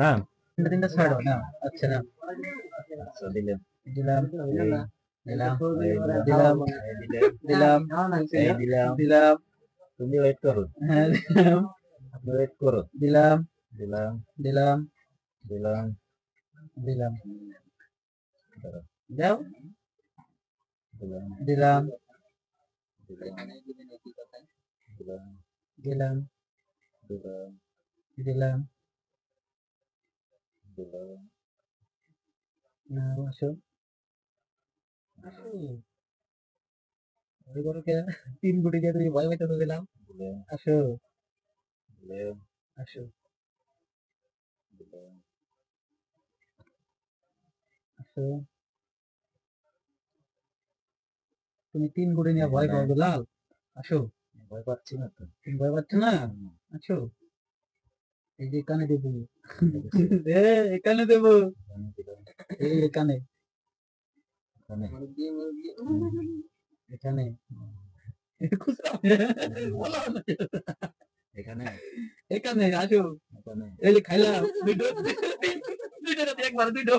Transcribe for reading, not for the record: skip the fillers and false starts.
না তিনটা ছাড়ো না। আচ্ছা না। আচ্ছা দিলাম দিলাম এই দিলাম এই দিলাম দিলাম দিলাম এই দিলাম দিলাম তুমি ওয়েট করো হ্যাঁ দিলাম আপনি ওয়েট করো দিলাম দিলাম দিলাম দিলাম দিলাম দাঁড়াও, দাও দিলাম দিলাম দিলাম দিলাম দিলাম দিলাম দিলাম দিলাম না আসো ভয় করো কে? তিন কোটি কে তুমি ভয় পাইতে দিলাম। দিলাম আসো দিলাম আসো দিলাম আসো। তুমি তিন কোটি নিয়ে ভয় এখানে পাও দুলাল। আসো। ভয় পাচ্ছি না তো তুমি ভয় পাচ্ছ না? আসো। এই যে কানে দেবো। দেখেছি এ এখানে দেবো। এখানে দিলাম এই এখানে এখানে এখানে এখানে এখানে আসো। এখানে এই যে খাইলাম দুটো দুটো একবার দুটো